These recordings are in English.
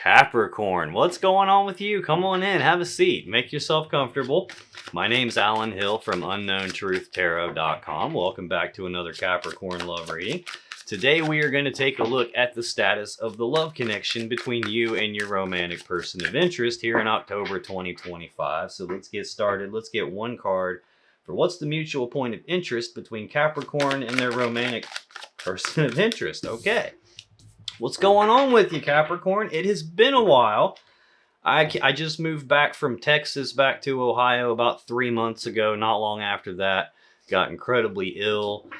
Capricorn, what's going on with you? Come on in, have a seat, make yourself comfortable. My name's Alan Hill from UnknownTruthTarot.com. Welcome back to another Capricorn love reading. Today we are going to take a look at the status of the love connection between you and your romantic person of interest here in October 2025. So let's get started. Let's get one card for what's the mutual point of interest between Capricorn and their romantic person of interest. Okay. What's going on with you, Capricorn? It has been a while. I just moved back from Texas back to Ohio about 3 months ago. Not long after that, got incredibly ill.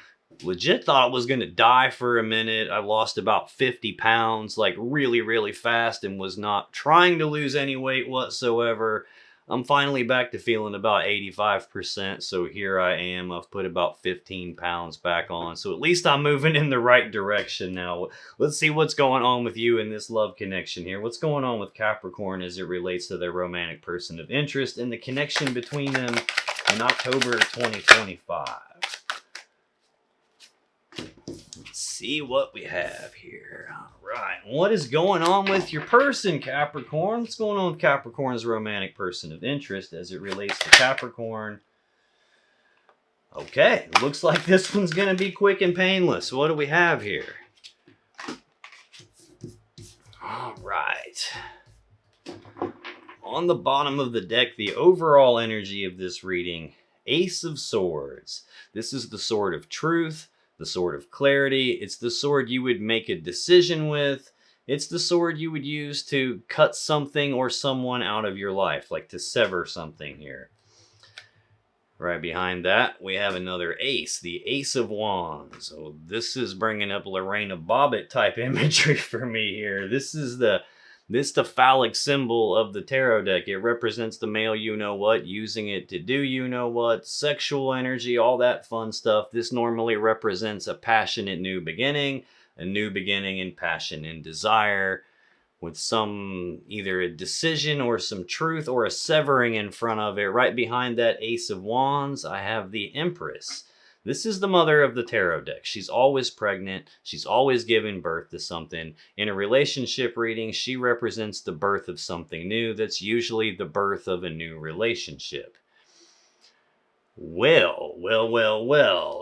Legit thought I was going to die for a minute. I lost about 50 pounds, like really fast, and was not trying to lose any weight whatsoever. I'm finally back to feeling about 85%, so here I am. I've put about 15 pounds back on, so at least I'm moving in the right direction now. Let's see what's going on with you in this love connection here. What's going on with Capricorn as it relates to their romantic person of interest and the connection between them in October 2025. Let's see what we have here. All right. What is going on with your person, Capricorn? What's going on with Capricorn's romantic person of interest as it relates to Capricorn? Okay. Looks like this one's going to be quick and painless. What do we have here? All right. On the bottom of the deck, the overall energy of this reading, Ace of Swords. This is the sword of truth. The sword of clarity. It's the sword you would make a decision with. It's the sword you would use to cut something or someone out of your life, like to sever something here. Right behind that, we have another ace, the Ace of Wands. So this is bringing up Lorena Bobbitt type imagery for me here. This is the phallic symbol of the tarot deck. It represents the male you-know-what, using it to do you-know-what, sexual energy, all that fun stuff. This normally represents a passionate new beginning in passion and desire, with some either a decision or some truth or a severing in front of it. Right behind that Ace of Wands, I have the Empress. This is the mother of the tarot deck. She's always pregnant. She's always giving birth to something. In a relationship reading, she represents the birth of something new. That's usually the birth of a new relationship. Well.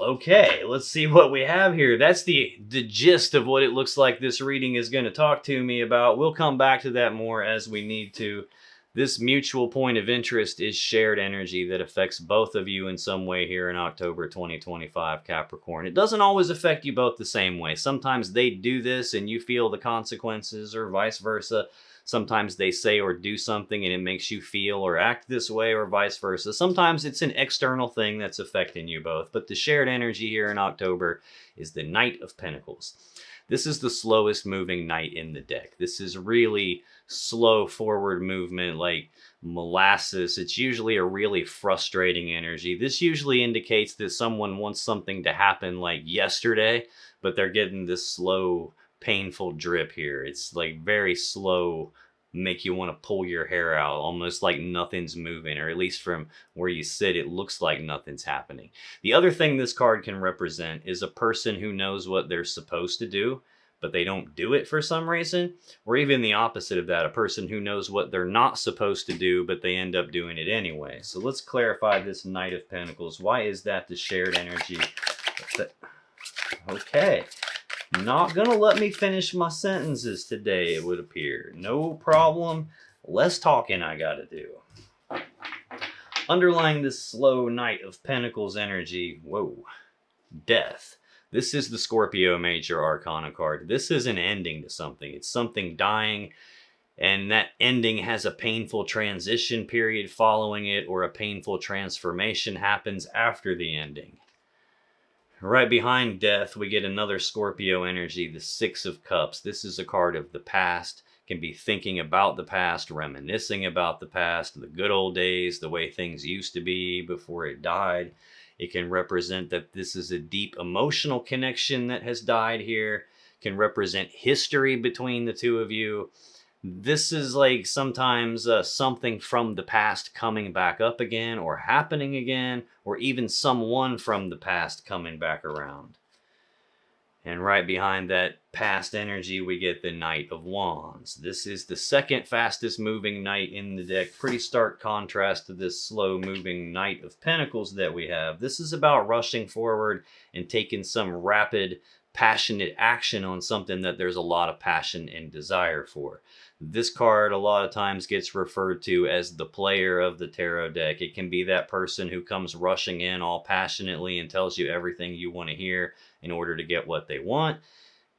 Okay, let's see what we have here. That's the gist of what it looks like this reading is going to talk to me about. We'll come back to that more as we need to. This mutual point of interest is shared energy that affects both of you in some way here in October 2025, Capricorn. It doesn't always affect you both the same way. Sometimes they do this and you feel the consequences, or vice versa. Sometimes they say or do something and it makes you feel or act this way, or vice versa. Sometimes it's an external thing that's affecting you both. But the shared energy here in October is the Knight of Pentacles. This is the slowest moving knight in the deck. This is really slow forward movement, like molasses. It's usually a really frustrating energy. This usually indicates that someone wants something to happen like yesterday, but they're getting this slow, painful drip here. It's like very slow, make you want to pull your hair out, almost like nothing's moving, or at least from where you sit, it looks like nothing's happening. The other thing this card can represent is a person who knows what they're supposed to do, but they don't do it for some reason, or even the opposite of that, a person who knows what they're not supposed to do, but they end up doing it anyway. So let's clarify this Knight of Pentacles. Why is that the shared energy? Okay. Not gonna let me finish my sentences today, it would appear. No problem. Less talking I gotta do. Underlying this slow Knight of Pentacles energy, death. This is the Scorpio Major Arcana card. This is an ending to something. It's something dying, and that ending has a painful transition period following it, or a painful transformation happens after the ending. Right behind death, we get another Scorpio energy, the Six of Cups. This is a card of the past. Can be thinking about the past, reminiscing about the past, the good old days, the way things used to be before it died. It can represent that this is a deep emotional connection that has died here. Can represent history between the two of you. This is like sometimes something from the past coming back up again, or happening again, or even someone from the past coming back around. And right behind that past energy, we get the Knight of Wands. This is the second fastest moving knight in the deck. Pretty stark contrast to this slow moving Knight of Pentacles that we have. This is about rushing forward and taking some rapid, passionate action on something that there's a lot of passion and desire for. This card a lot of times gets referred to as the player of the tarot deck. It can be that person who comes rushing in all passionately and tells you everything you want to hear in order to get what they want,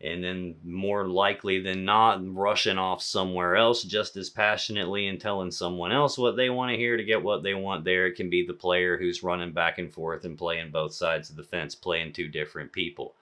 and then more likely than not rushing off somewhere else just as passionately and telling someone else what they want to hear to get what they want there. It can be the player who's running back and forth and playing both sides of the fence, playing two different people.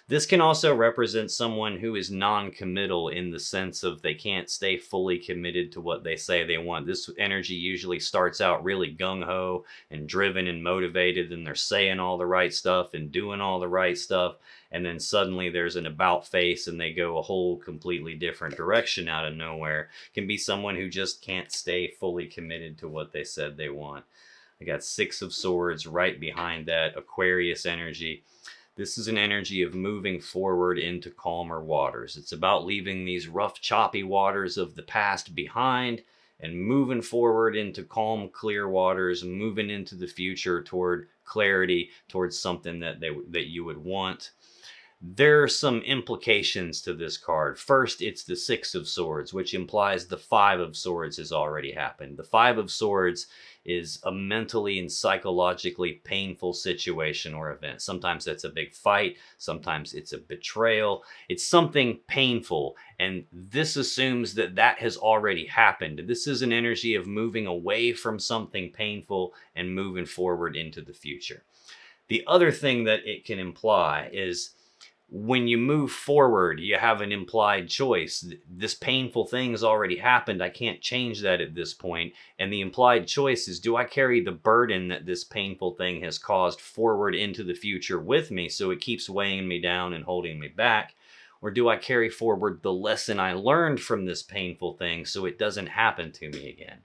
This can also represent someone who is non-committal in the sense of they can't stay fully committed to what they say they want. This energy usually starts out really gung-ho and driven and motivated, and they're saying all the right stuff and doing all the right stuff, and then suddenly there's an about face and they go a whole completely different direction out of nowhere. It can be someone who just can't stay fully committed to what they said they want. I got Six of Swords right behind that, Aquarius energy. This is an energy of moving forward into calmer waters. It's about leaving these rough, choppy waters of the past behind and moving forward into calm, clear waters, moving into the future toward clarity, towards something that you would want. There are some implications to this card. First, it's the Six of Swords, which implies the Five of Swords has already happened. The Five of Swords is a mentally and psychologically painful situation or event. Sometimes that's a big fight. Sometimes it's a betrayal. It's something painful. And this assumes that that has already happened. This is an energy of moving away from something painful and moving forward into the future. The other thing that it can imply is when you move forward, you have an implied choice. This painful thing has already happened. I can't change that at this point. And the implied choice is, do I carry the burden that this painful thing has caused forward into the future with me so it keeps weighing me down and holding me back? Or do I carry forward the lesson I learned from this painful thing so it doesn't happen to me again?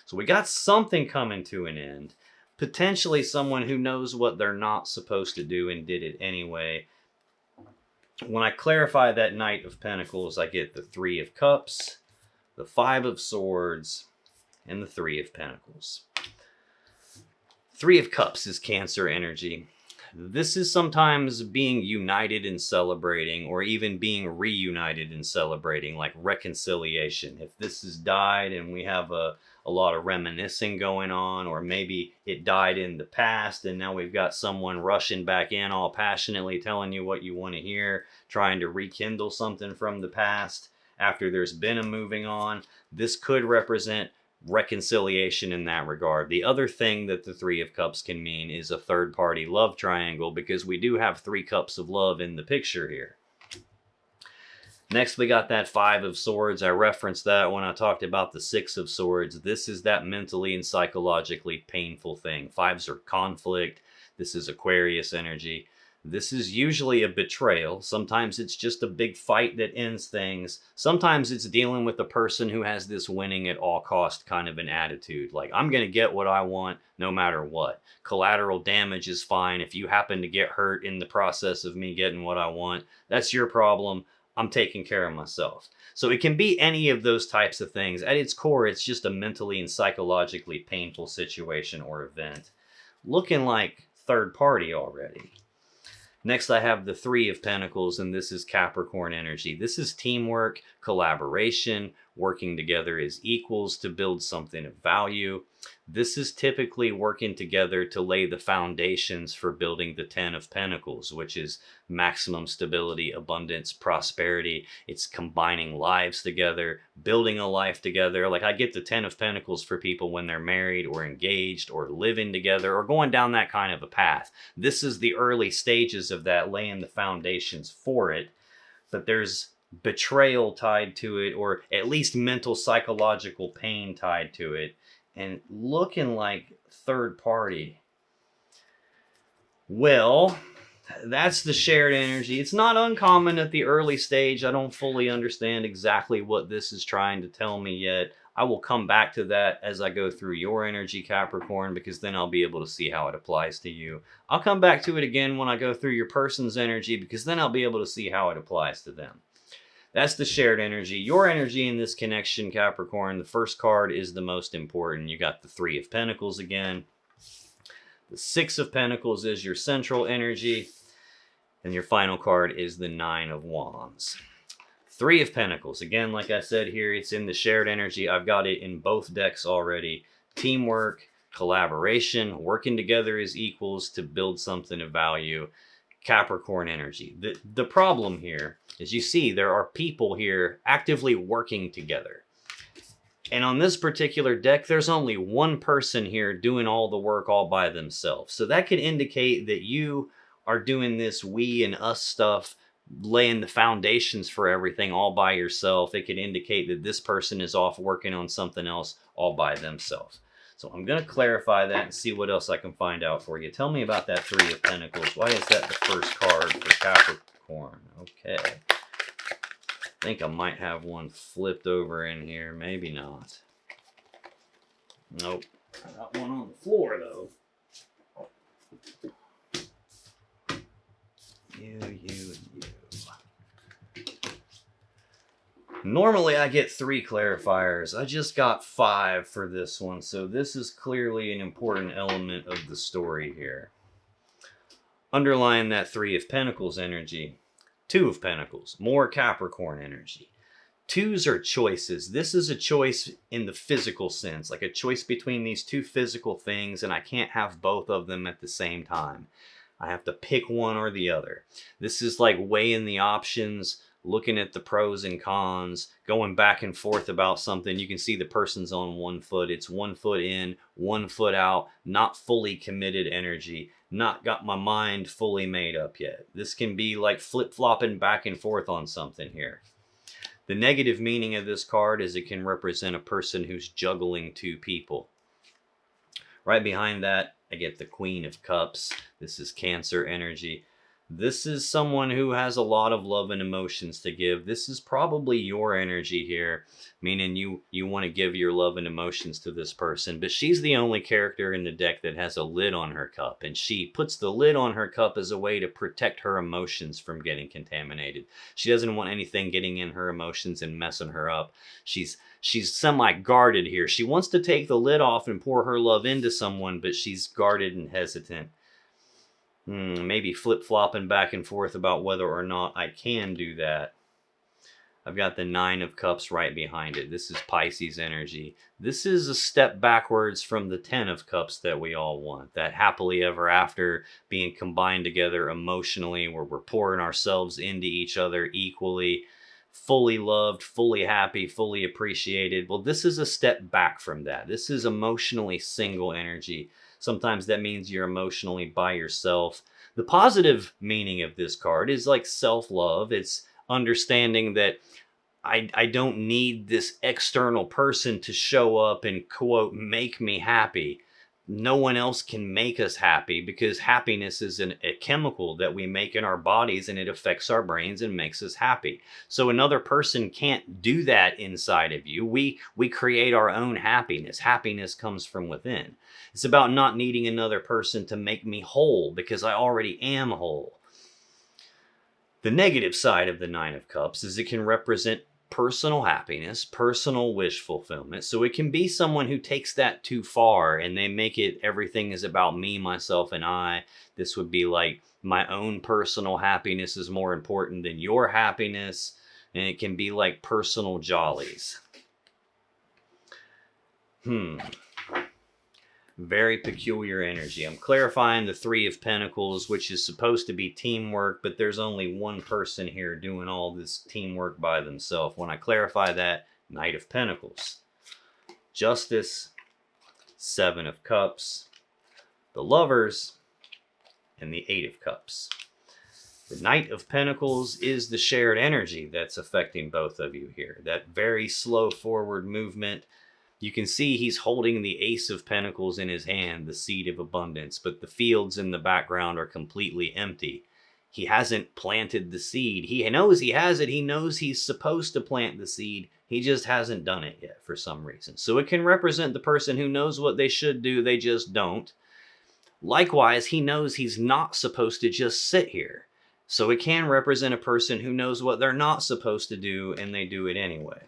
So we got something coming to an end. Potentially someone who knows what they're not supposed to do and did it anyway. When I clarify that Knight of Pentacles, I get the Three of Cups, the Five of Swords, and the Three of Pentacles. Three of Cups is Cancer energy. This is sometimes being united and celebrating, or even being reunited and celebrating, like reconciliation. If this has died and we have a lot of reminiscing going on, or maybe it died in the past and now we've got someone rushing back in all passionately telling you what you want to hear, trying to rekindle something from the past after there's been a moving on. This could represent reconciliation in that regard. The other thing that the Three of Cups can mean is a third-party love triangle, because we do have three cups of love in the picture here. Next, we got that Five of Swords. I referenced that when I talked about the Six of Swords. This is that mentally and psychologically painful thing. Fives are conflict. This is Aquarius energy. This is usually a betrayal. Sometimes it's just a big fight that ends things. Sometimes it's dealing with a person who has this winning at all cost kind of an attitude. Like, I'm going to get what I want no matter what. Collateral damage is fine. If you happen to get hurt in the process of me getting what I want, that's your problem. I'm taking care of myself. So it can be any of those types of things. At its core, it's just a mentally and psychologically painful situation or event. Looking like third party already. Next, I have the Three of Pentacles, and this is Capricorn energy. This is teamwork, collaboration, working together as equals to build something of value. This is typically working together to lay the foundations for building the Ten of Pentacles, which is maximum stability, abundance, prosperity. It's combining lives together, building a life together. Like, I get the Ten of Pentacles for people when they're married or engaged or living together or going down that kind of a path. This is the early stages of that, laying the foundations for it. But there's betrayal tied to it, or at least mental psychological pain tied to it. And looking like third party. Well, that's the shared energy. It's not uncommon at the early stage. I don't fully understand exactly what this is trying to tell me yet. I will come back to that as I go through your energy, Capricorn, because then I'll be able to see how it applies to you. I'll come back to it again when I go through your person's energy, because then I'll be able to see how it applies to them. That's the shared energy. Your energy in this connection, Capricorn, the first card is the most important. You got the Three of Pentacles again. The Six of Pentacles is your central energy. And your final card is the Nine of Wands. Three of Pentacles. Again, like I said here, it's in the shared energy. I've got it in both decks already. Teamwork, collaboration, working together as equals to build something of value. Capricorn energy. The problem here is, you see there are people here actively working together. And on this particular deck, there's only one person here doing all the work all by themselves. So that could indicate that you are doing this we and us stuff, laying the foundations for everything all by yourself. It could indicate that this person is off working on something else all by themselves. So I'm going to clarify that and see what else I can find out for you. Tell me about that Three of Pentacles. Why is that the first card for Capricorn? Okay. I think I might have one flipped over in here. Maybe not. Nope. I got one on the floor, though. You. Normally I get 3 clarifiers. I just got 5 for this one, so this is clearly an important element of the story here. Underlying that Three of Pentacles energy, Two of Pentacles, more Capricorn energy. Twos are choices. This is a choice in the physical sense, like a choice between these two physical things, and I can't have both of them at the same time. I have to pick one or the other. This is like weighing the options, looking at the pros and cons, going back and forth about something. You can see the person's on one foot. It's 1 foot in, 1 foot out, not fully committed energy, not got my mind fully made up yet. This can be like flip-flopping back and forth on something here. The negative meaning of this card is it can represent a person who's juggling 2 people. Right behind that, I get the Queen of Cups. This is Cancer energy. This is someone who has a lot of love and emotions to give. This is probably your energy here, meaning you want to give your love and emotions to this person. But she's the only character in the deck that has a lid on her cup, and she puts the lid on her cup as a way to protect her emotions from getting contaminated. She doesn't want anything getting in her emotions and messing her up. She's semi-guarded here. She wants to take the lid off and pour her love into someone, but she's guarded and hesitant. Maybe flip-flopping back and forth about whether or not I can do that. I've got the Nine of Cups right behind it. This is Pisces energy. This is a step backwards from the 10 of Cups that we all want. That happily ever after, being combined together emotionally, where we're pouring ourselves into each other equally, fully loved, fully happy, fully appreciated. Well, this is a step back from that. This is emotionally single energy. Sometimes that means you're emotionally by yourself. The positive meaning of this card is like self-love. It's understanding that I don't need this external person to show up and, quote, make me happy. No one else can make us happy, because happiness is a chemical that we make in our bodies, and it affects our brains and makes us happy. So another person can't do that inside of you. We create our own happiness. Happiness comes from within. It's about not needing another person to make me whole, because I already am whole. The negative side of the Nine of Cups is it can represent personal happiness, personal wish fulfillment. So it can be someone who takes that too far and they make it everything is about me, myself, and I. This would be like, my own personal happiness is more important than your happiness. And it can be like personal jollies. Very peculiar energy. I'm clarifying the Three of Pentacles, which is supposed to be teamwork, but there's only one person here doing all this teamwork by themselves. When I clarify that, Knight of Pentacles, Justice, Seven of Cups, the Lovers, and the Eight of Cups. The Knight of Pentacles is the shared energy that's affecting both of you here. That very slow forward movement. You can see he's holding the Ace of Pentacles in his hand, the seed of abundance, but the fields in the background are completely empty. He hasn't planted the seed. He knows he has it. He knows he's supposed to plant the seed. He just hasn't done it yet for some reason. So it can represent the person who knows what they should do, they just don't. Likewise, he knows he's not supposed to just sit here. So it can represent a person who knows what they're not supposed to do and they do it anyway.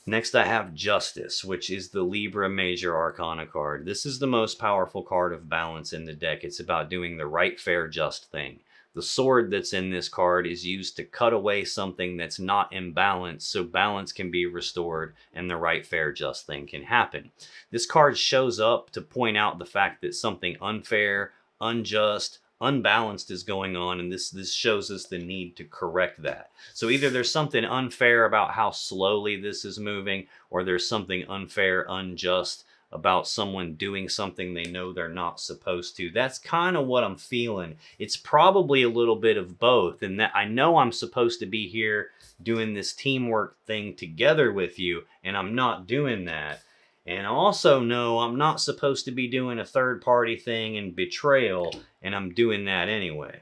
Next, I have Justice, which is the Libra Major Arcana card. This is the most powerful card of balance in the deck. It's about doing the right, fair, just thing. The sword that's in this card is used to cut away something that's not in balance, so balance can be restored and the right, fair, just thing can happen. This card shows up to point out the fact that something unfair, unjust, unbalanced is going on, and this shows us the need to correct that. So either there's something unfair about how slowly this is moving, or there's something unfair, unjust about someone doing something they know they're not supposed to. That's kind of what I'm feeling. It's probably a little bit of both, and that I know I'm supposed to be here doing this teamwork thing together with you, and I'm not doing that. And I also know I'm not supposed to be doing a third-party thing and betrayal, and I'm doing that anyway.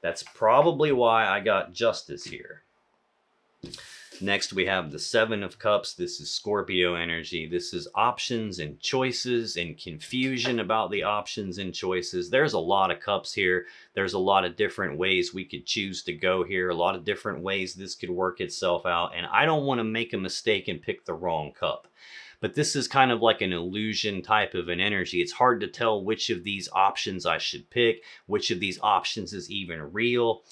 That's probably why I got Justice here. Next, we have the Seven of Cups. This is Scorpio energy. This is options and choices and confusion about the options and choices. There's a lot of cups here. There's a lot of different ways we could choose to go here. A lot of different ways this could work itself out. And I don't want to make a mistake and pick the wrong cup. But this is kind of like an illusion type of an energy. It's hard to tell which of these options I should pick, which of these options is even real.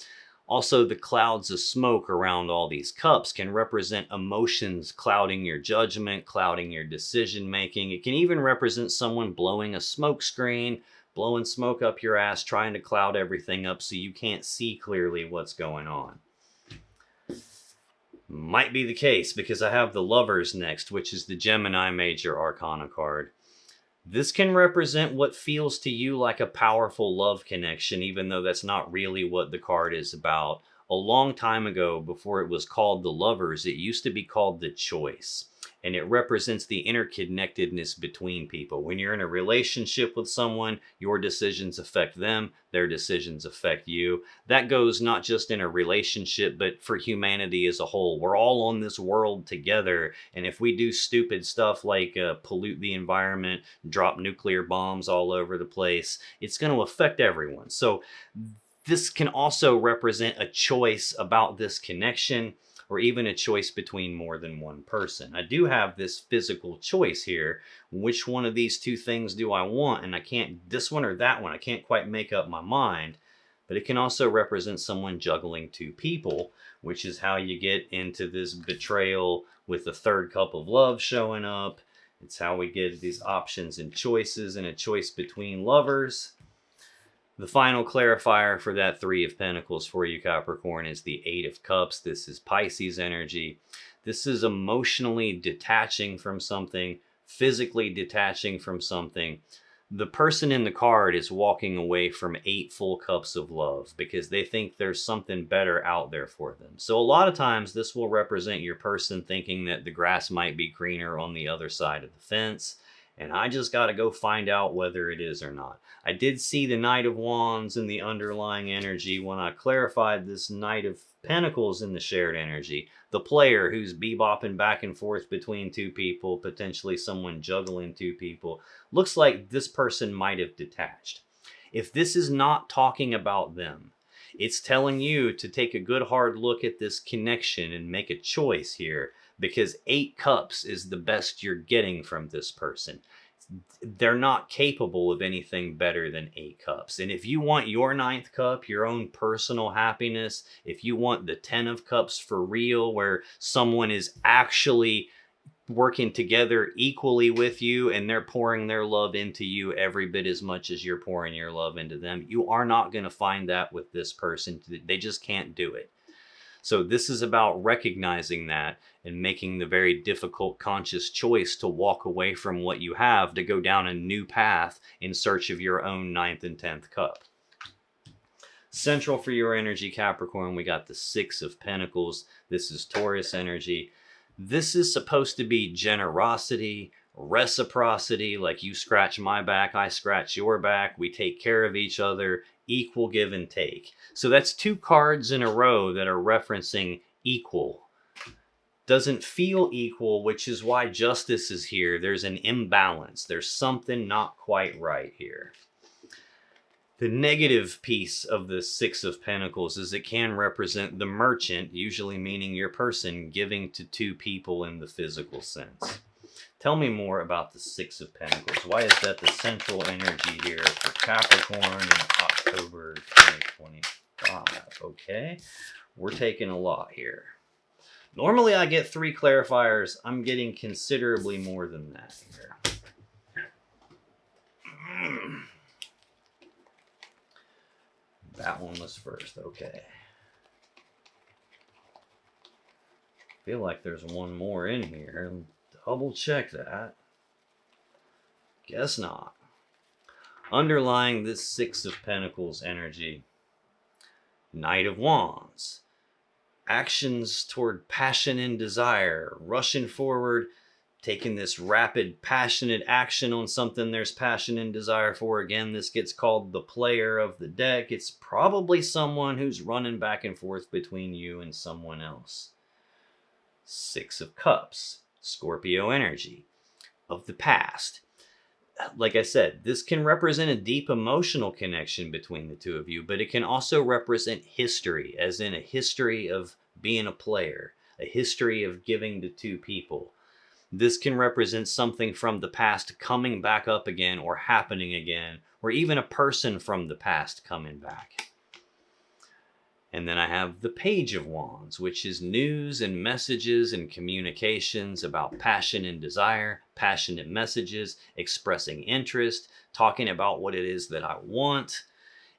Also, the clouds of smoke around all these cups can represent emotions clouding your judgment, clouding your decision making. It can even represent someone blowing a smoke screen, blowing smoke up your ass, trying to cloud everything up so you can't see clearly what's going on. Might be the case because I have the Lovers next, which is the Gemini Major Arcana card. This can represent what feels to you like a powerful love connection, even though that's not really what the card is about. A long time ago, before it was called the Lovers, it used to be called the Choice. And it represents the interconnectedness between people. When you're in a relationship with someone, your decisions affect them, their decisions affect you. That goes not just in a relationship, but for humanity as a whole. We're all on this world together, and if we do stupid stuff like pollute the environment, drop nuclear bombs all over the place, it's going to affect everyone. So this can also represent a choice about this connection, or even a choice between more than one person. I do have this physical choice here. Which one of these two things do I want? And I can't, this one or that one, I can't quite make up my mind. But it can also represent someone juggling two people, which is how you get into this betrayal with the third cup of love showing up. It's how we get these options and choices and a choice between lovers. The final clarifier for that Three of Pentacles for you, Capricorn, is the Eight of Cups. This is Pisces energy. This is emotionally detaching from something, physically detaching from something. The person in the card is walking away from 8 full cups of love because they think there's something better out there for them. So a lot of times this will represent your person thinking that the grass might be greener on the other side of the fence. And I just got to go find out whether it is or not. I did see the Knight of Wands and the underlying energy when I clarified this Knight of Pentacles in the shared energy. The player who's bebopping back and forth between two people, potentially someone juggling two people. Looks like this person might have detached. If this is not talking about them, it's telling you to take a good hard look at this connection and make a choice here, because 8 cups is the best you're getting from this person. They're not capable of anything better than 8 cups. And if you want your 9th cup, your own personal happiness, if you want the 10 of cups for real, where someone is actually working together equally with you and they're pouring their love into you every bit as much as you're pouring your love into them, you are not going to find that with this person. They just can't do it. So this is about recognizing that and making the very difficult conscious choice to walk away from what you have to go down a new path in search of your own 9th and 10th cup. Central for your energy, Capricorn, we got the 6 of Pentacles. This is Taurus energy. This is supposed to be generosity, reciprocity, like you scratch my back, I scratch your back, we take care of each other. equal give and take. So that's 2 cards in a row that are referencing equal. Doesn't feel equal, which is why justice is here. There's an imbalance. There's something not quite right here. The negative piece of the 6 of Pentacles is it can represent the merchant, usually meaning your person, giving to 2 people in the physical sense. Tell me more about the 6 of Pentacles. Why is that the central energy here for Capricorn in October 2025? Okay, we're taking a lot here. Normally I get 3 clarifiers. I'm getting considerably more than that here. That one was first, okay. Feel like there's one more in here. Double check that. Guess not. Underlying this 6 of Pentacles energy, Knight of Wands. Actions toward passion and desire, rushing forward, taking this rapid, passionate action on something there's passion and desire for. Again, this gets called the player of the deck. It's probably someone who's running back and forth between you and someone else. 6 of Cups, Scorpio energy of the past. Like I said, this can represent a deep emotional connection between the 2 of you, but it can also represent history, as in a history of being a player, a history of giving to 2 people. This can represent something from the past coming back up again or happening again, or even a person from the past coming back. And then I have the Page of Wands, which is news and messages and communications about passion and desire, passionate messages, expressing interest, talking about what it is that I want.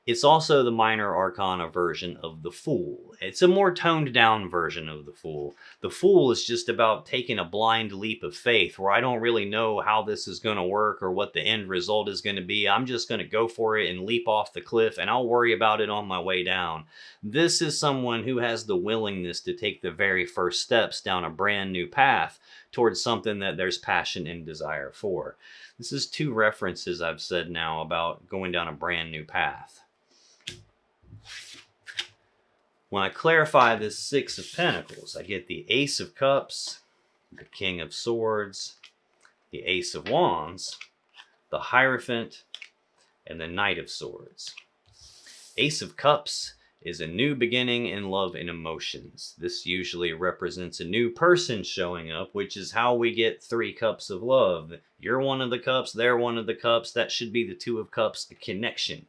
It's also the minor arcana version of the Fool. It's a more toned down version of the Fool. The Fool is just about taking a blind leap of faith where I don't really know how this is going to work or what the end result is going to be. I'm just going to go for it and leap off the cliff, and I'll worry about it on my way down. This is someone who has the willingness to take the very first steps down a brand new path towards something that there's passion and desire for. This is 2 references I've said now about going down a brand new path. When I clarify this 6 of Pentacles, I get the Ace of Cups, the King of Swords, the Ace of Wands, the Hierophant, and the Knight of Swords. Ace of Cups is a new beginning in love and emotions. This usually represents a new person showing up, which is how we get 3 cups of love. You're one of the cups, they're one of the cups. That should be the 2 of Cups, a connection.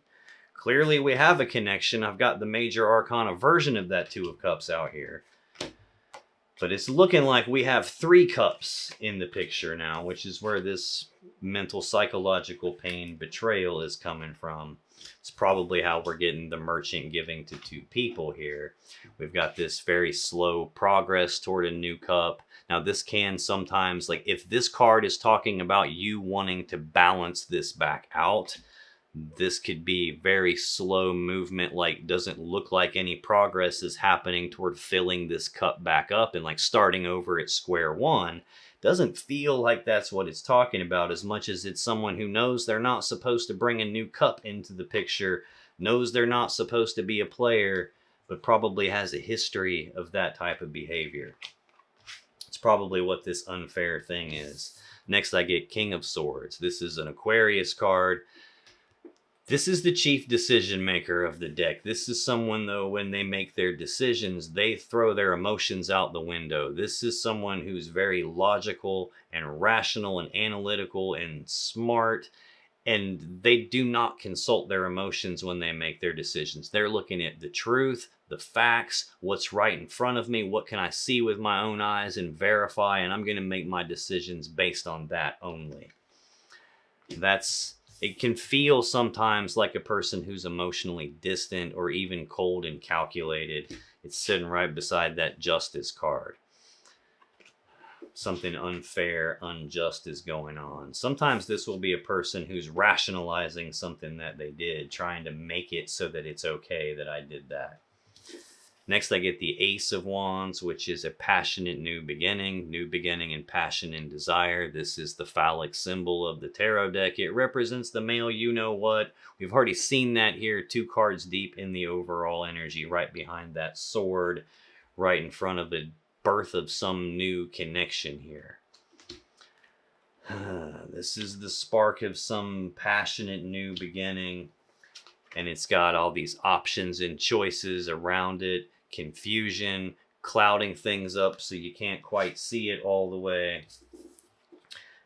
Clearly we have a connection. I've got the major arcana version of that 2 of Cups out here. But it's looking like we have 3 cups in the picture now, which is where this mental psychological pain betrayal is coming from. It's probably how we're getting the merchant giving to 2 people here. We've got this very slow progress toward a new cup. Now this can sometimes, like if this card is talking about you wanting to balance this back out, this could be very slow movement, like doesn't look like any progress is happening toward filling this cup back up and like starting over at square one. Doesn't feel like that's what it's talking about as much as it's someone who knows they're not supposed to bring a new cup into the picture, knows they're not supposed to be a player, but probably has a history of that type of behavior. It's probably what this unfair thing is. Next I get King of Swords. This is an Aquarius card. This is the chief decision maker of the deck. This is someone, though, when they make their decisions, they throw their emotions out the window. This is someone who's very logical and rational and analytical and smart, and they do not consult their emotions when they make their decisions. They're looking at the truth, the facts, what's right in front of me, what can I see with my own eyes and verify, and I'm going to make my decisions based on that only. It can feel sometimes like a person who's emotionally distant or even cold and calculated. It's sitting right beside that Justice card. Something unfair, unjust is going on. Sometimes this will be a person who's rationalizing something that they did, trying to make it so that it's okay that I did that. Next, I get the Ace of Wands, which is a passionate new beginning and passion and desire. This is the phallic symbol of the tarot deck. It represents the male you-know-what. We've already seen that here, 2 cards deep in the overall energy, right behind that sword, right in front of the birth of some new connection here. This is the spark of some passionate new beginning. And it's got all these options and choices around it, confusion, clouding things up so you can't quite see it all the way.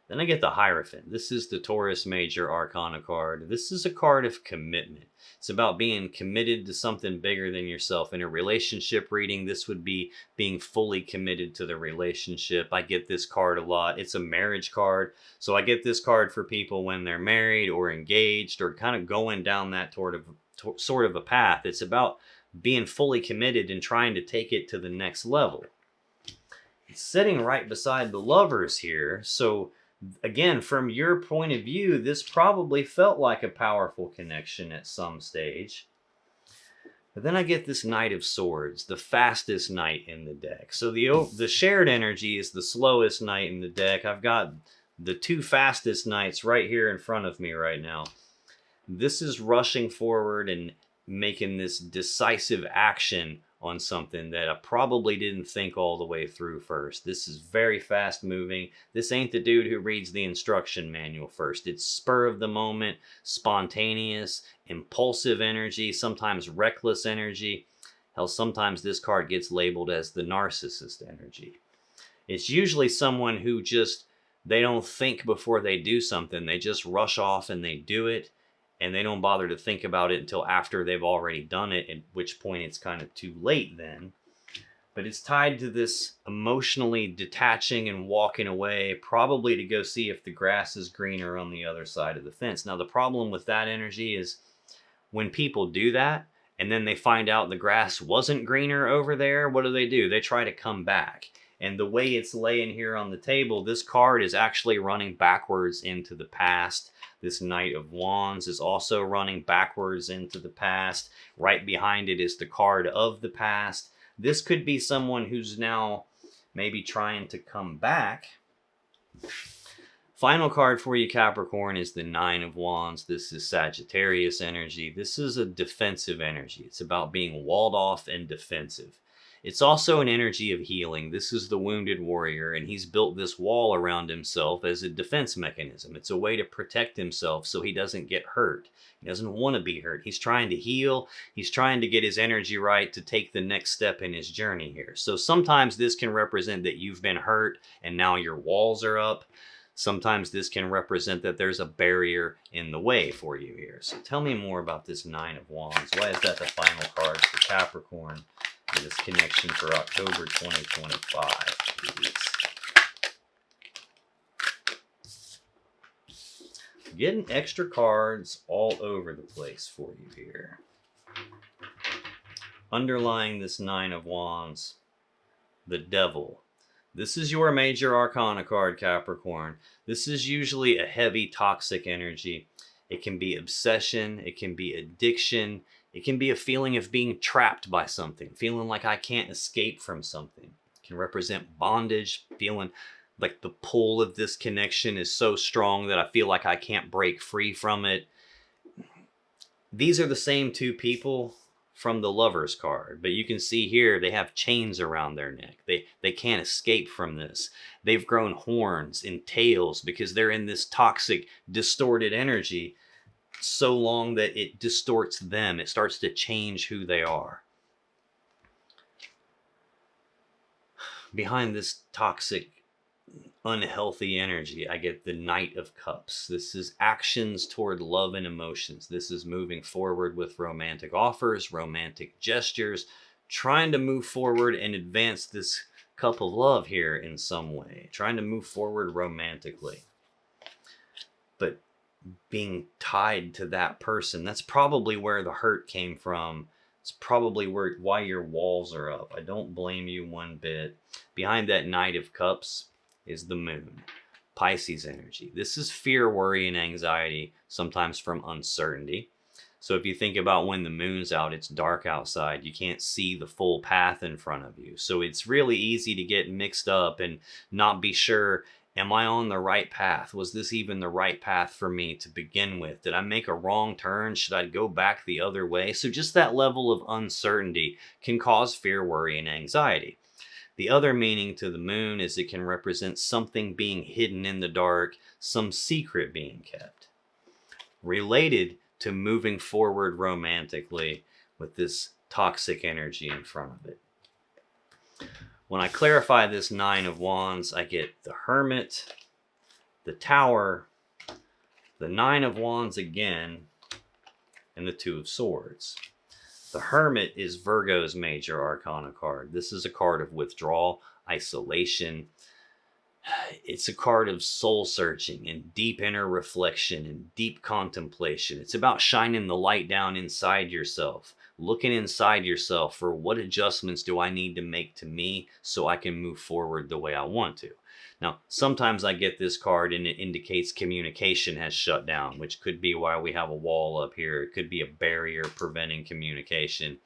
Then I get the Hierophant. This is the Taurus Major Arcana card. This is a card of commitment. It's about being committed to something bigger than yourself. In a relationship reading, this would be being fully committed to the relationship. I get this card a lot. It's a marriage card. So I get this card for people when they're married or engaged or kind of going down that sort of a path. It's about being fully committed and trying to take it to the next level. It's sitting right beside the Lovers here. So again, from your point of view, this probably felt like a powerful connection at some stage. But then I get this Knight of Swords, the fastest knight in the deck. So the shared energy is the slowest knight in the deck. I've got the 2 fastest knights right here in front of me right now. This is rushing forward and making this decisive action on something that I probably didn't think all the way through first. This is very fast moving. This ain't the dude who reads the instruction manual first. It's spur of the moment, spontaneous, impulsive energy, sometimes reckless energy. Hell, sometimes this card gets labeled as the narcissist energy. It's usually someone who they don't think before they do something. They just rush off and they do it. And they don't bother to think about it until after they've already done it, at which point it's kind of too late then. But it's tied to this emotionally detaching and walking away, probably to go see if the grass is greener on the other side of the fence. Now, the problem with that energy is when people do that, and then they find out the grass wasn't greener over there, what do? They try to come back. And the way it's laying here on the table, this card is actually running backwards into the past. This Knight of Wands is also running backwards into the past. Right behind it is the card of the past. This could be someone who's now maybe trying to come back. Final card for you, Capricorn, is the 9 of Wands. This is Sagittarius energy. This is a defensive energy. It's about being walled off and defensive. It's also an energy of healing. This is the wounded warrior, and he's built this wall around himself as a defense mechanism. It's a way to protect himself so he doesn't get hurt. He doesn't want to be hurt. He's trying to heal. He's trying to get his energy right to take the next step in his journey here. So sometimes this can represent that you've been hurt and now your walls are up. Sometimes this can represent that there's a barrier in the way for you here. So tell me more about this 9 of Wands. Why is that the final card for Capricorn? This connection for October 2025, please. Getting extra cards all over the place for you here. Underlying this 9 of Wands, the Devil. This is your major arcana card, Capricorn. This is usually a heavy toxic energy. It can be obsession, it can be addiction, it can be a feeling of being trapped by something, feeling like I can't escape from something. It can represent bondage, feeling like the pull of this connection is so strong that I feel like I can't break free from it. These are the same 2 people from the Lovers card, but you can see here they have chains around their neck. They can't escape from this. They've grown horns and tails because they're in this toxic, distorted energy so long that it distorts them. It starts to change who they are. Behind this toxic, unhealthy energy, I get the Knight of Cups. This is actions toward love and emotions. This is moving forward with romantic offers, romantic gestures, trying to move forward and advance this cup of love here in some way, trying to move forward romantically. But being tied to that person, that's probably where the hurt came from. It's probably why your walls are up. I don't blame you one bit. Behind that Knight of Cups is the Moon, Pisces energy. This is fear, worry, and anxiety, sometimes from uncertainty. So if you think about when the moon's out, it's dark outside. You can't see the full path in front of you. So it's really easy to get mixed up and not be sure, am I on the right path? Was this even the right path for me to begin with? Did I make a wrong turn? Should I go back the other way? So just that level of uncertainty can cause fear, worry, and anxiety. The other meaning to the moon is it can represent something being hidden in the dark, some secret being kept. Related to moving forward romantically with this toxic energy in front of it. When I clarify this Nine of Wands, I get the Hermit, the Tower, the Nine of Wands again, and the Two of Swords. The Hermit is Virgo's major arcana card. This is a card of withdrawal, isolation. It's a card of soul searching and deep inner reflection and deep contemplation. It's about shining the light down inside yourself, looking inside yourself for what adjustments do I need to make to me so I can move forward the way I want to. Now, sometimes I get this card and it indicates communication has shut down, which could be why we have a wall up here. It could be a barrier preventing communication.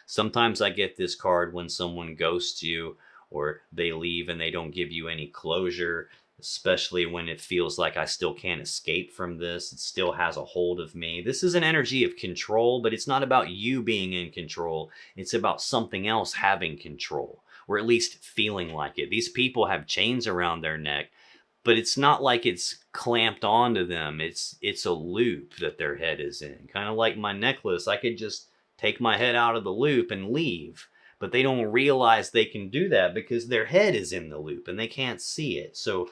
Sometimes I get this card when someone ghosts you, or they leave and they don't give you any closure, especially when it feels like I still can't escape from this. It still has a hold of me. This is an energy of control, but it's not about you being in control. It's about something else having control, or at least feeling like it. These people have chains around their neck, but it's not like it's clamped onto them. It's a loop that their head is in. Kind of like my necklace. I could just take my head out of the loop and leave. But they don't realize they can do that because their head is in the loop and they can't see it. So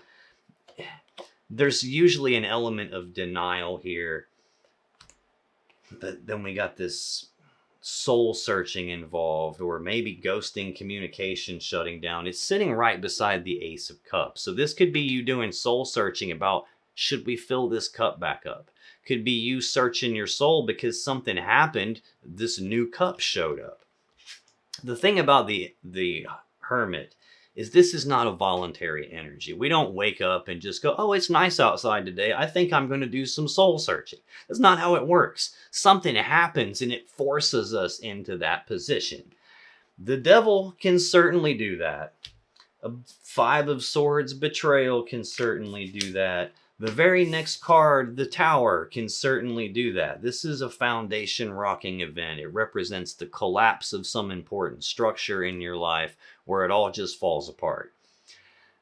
there's usually an element of denial here. But then we got this soul searching involved, or maybe ghosting, communication shutting down. It's sitting right beside the Ace of Cups. So this could be you doing soul searching about, should we fill this cup back up? Could be you searching your soul because something happened, this new cup showed up. The thing about the Hermit is this is not a voluntary energy. We don't wake up and just go, oh, it's nice outside today. I think I'm going to do some soul searching. That's not how it works. Something happens and it forces us into that position. The Devil can certainly do that. A Five of Swords betrayal can certainly do that. The very next card, the Tower, can certainly do that. This is a foundation rocking event. It represents the collapse of some important structure in your life where it all just falls apart.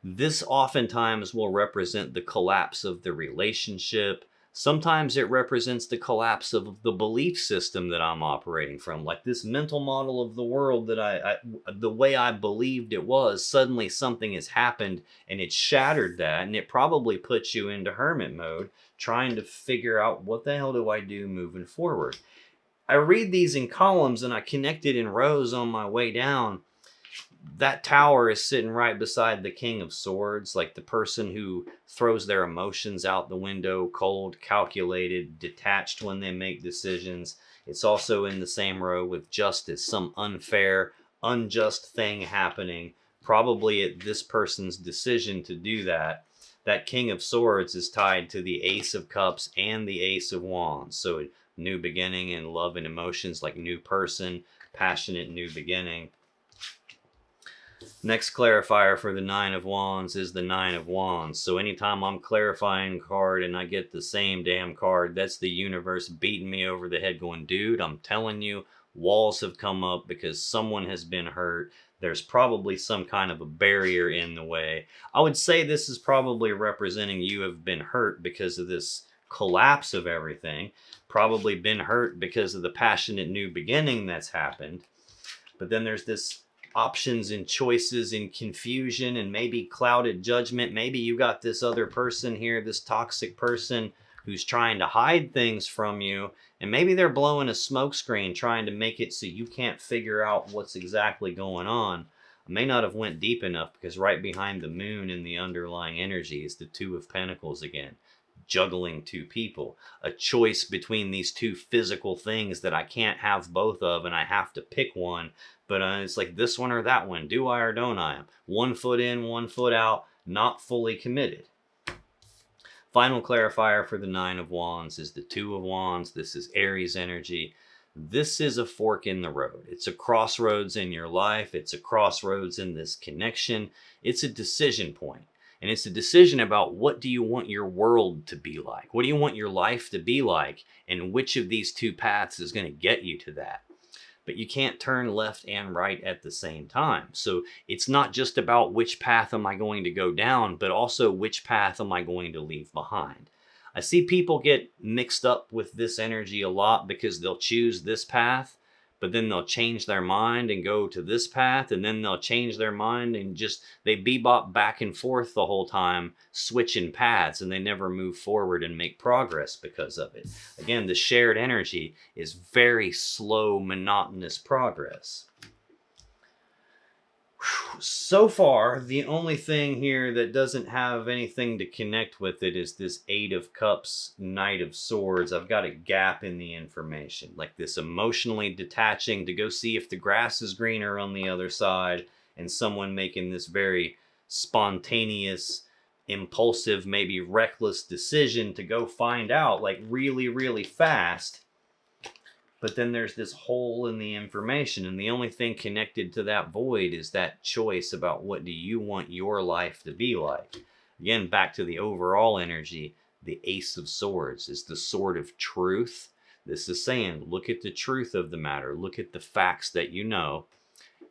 This oftentimes will represent the collapse of the relationship. Sometimes it represents the collapse of the belief system that I'm operating from, like this mental model of the world that the way I believed it was. Suddenly something has happened and it shattered that, and it probably puts you into hermit mode, trying to figure out what the hell do I do moving forward. I read these in columns and I connect it in rows on my way down. That Tower is sitting right beside the King of Swords, like the person who throws their emotions out the window, cold, calculated, detached when they make decisions. It's also in the same row with Justice, some unfair, unjust thing happening, probably at this person's decision to do that. That King of Swords is tied to the Ace of Cups and the Ace of Wands. So a new beginning in love and emotions, like new person, passionate new beginning. Next clarifier for the Nine of Wands is the Nine of Wands. So anytime I'm clarifying a card and I get the same damn card, that's the universe beating me over the head going, dude, I'm telling you, walls have come up because someone has been hurt. There's probably some kind of a barrier in the way. I would say this is probably representing you have been hurt because of this collapse of everything. Probably been hurt because of the passionate new beginning that's happened. But then there's this options and choices and confusion and maybe clouded judgment. Maybe you got this other person here, this toxic person who's trying to hide things from you, and maybe they're blowing a smokescreen trying to make it so you can't figure out what's exactly going on. I may not have went deep enough because right behind the moon in the underlying energy is the Two of Pentacles again. Juggling two people, a choice between these two physical things that I can't have both of and I have to pick one. But it's like this one or that one. Do I or don't I? 1 foot in, 1 foot out, not fully committed. Final clarifier for the Nine of Wands is the Two of Wands. This is Aries energy. This is a fork in the road. It's a crossroads in your life. It's a crossroads in this connection. It's a decision point. And it's a decision about what do you want your world to be like? What do you want your life to be like? And which of these two paths is going to get you to that? But you can't turn left and right at the same time. So it's not just about which path am I going to go down, but also which path am I going to leave behind. I see people get mixed up with this energy a lot because they'll choose this path, but then they'll change their mind and go to this path, and then they'll change their mind and just, they bebop back and forth the whole time, switching paths, and they never move forward and make progress because of it. Again, the shared energy is very slow, monotonous progress. So far, the only thing here that doesn't have anything to connect with it is this Eight of Cups, Knight of Swords. I've got a gap in the information, like this emotionally detaching to go see if the grass is greener on the other side, and someone making this very spontaneous, impulsive, maybe reckless decision to go find out, like really, really fast. But then there's this hole in the information, and the only thing connected to that void is that choice about what do you want your life to be like. Again, back to the overall energy, the Ace of Swords is the sword of truth. This is saying, look at the truth of the matter. Look at the facts that you know.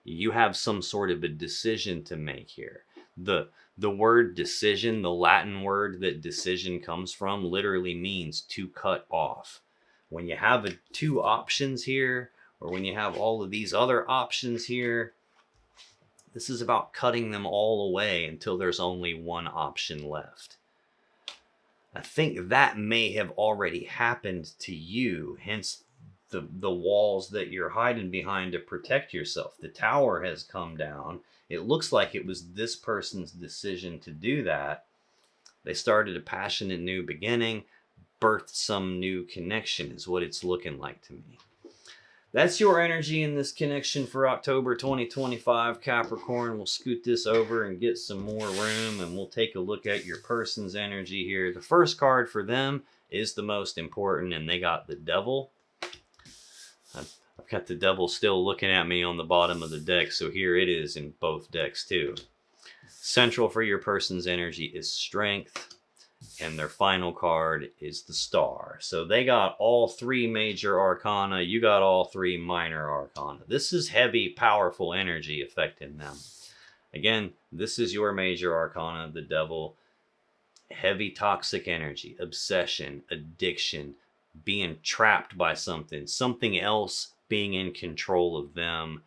You have some sort of a decision to make here. The word decision, the Latin word that decision comes from, literally means to cut off. When you have two options here, or when you have all of these other options here, this is about cutting them all away until there's only one option left. I think that may have already happened to you, hence the walls that you're hiding behind to protect yourself. The tower has come down. It looks like it was this person's decision to do that. They started a passionate new beginning, birthed some new connection is what it's looking like to me. That's your energy in this connection for October 2025, Capricorn. We'll scoot this over and get some more room, and we'll take a look at your person's energy here. The first card for them is the most important, and they got the Devil. I've got the Devil still looking at me on the bottom of the deck, so here it is in both decks too. Central for your person's energy is Strength. And their final card is the Star. So they got all three major arcana. You got all three minor arcana. This is heavy, powerful energy affecting them. Again, this is your major arcana, the Devil. Heavy, toxic energy, obsession, addiction, being trapped by something else being in control of them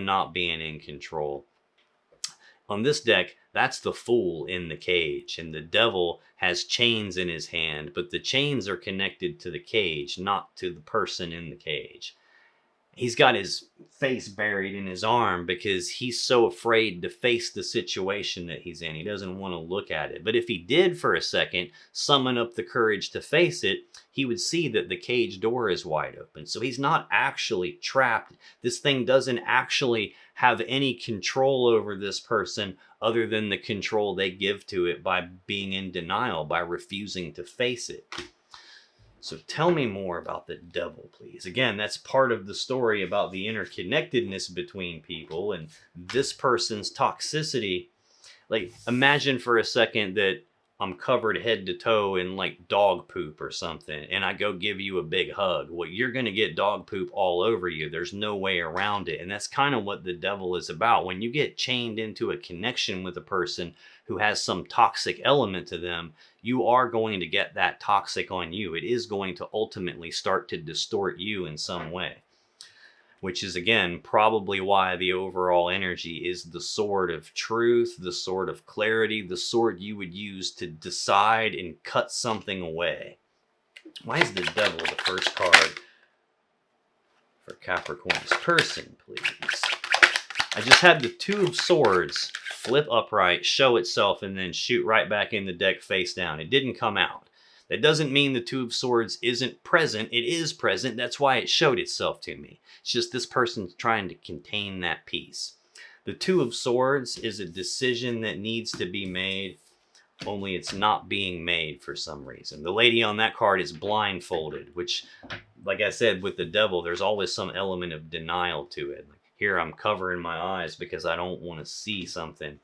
not being in control. On this deck, that's the Fool in the cage, and the Devil has chains in his hand, but the chains are connected to the cage, not to the person in the cage. He's got his face buried in his arm because he's so afraid to face the situation that he's in. He doesn't want to look at it. But if he did for a second summon up the courage to face it, he would see that the cage door is wide open. So he's not actually trapped. This thing doesn't actually have any control over this person other than the control they give to it by being in denial, by refusing to face it. So tell me more about the Devil, please. Again, that's part of the story about the interconnectedness between people and this person's toxicity. Like, imagine for a second that I'm covered head to toe in like dog poop or something, and I go give you a big hug. Well, you're going to get dog poop all over you. There's no way around it. And that's kind of what the Devil is about. When you get chained into a connection with a person who has some toxic element to them, you are going to get that toxic on you. It is going to ultimately start to distort you in some way. Which is, again, probably why the overall energy is the sword of truth, the sword of clarity, the sword you would use to decide and cut something away. Why is the Devil the first card for Capricorn's person, please? I just had the Two of Swords flip upright, show itself, and then shoot right back in the deck face down. It didn't come out. That doesn't mean the Two of Swords isn't present. It is present. That's why it showed itself to me. It's just this person's trying to contain that piece. The Two of Swords is a decision that needs to be made. only it's not being made for some reason. The lady on that card is blindfolded, which, like I said, with the devil, there's always some element of denial to it. Like, here, I'm covering my eyes because I don't want to see something.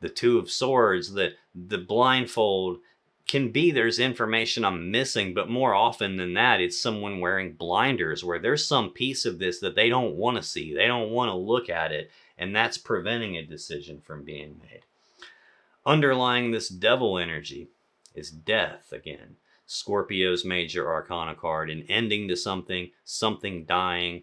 The Two of Swords, the blindfold can be there's information I'm missing, but more often than that, it's someone wearing blinders where there's some piece of this that they don't want to see. They don't want to look at it, and that's preventing a decision from being made. Underlying this devil energy is death again. Scorpio's major arcana card, an ending to something, something dying,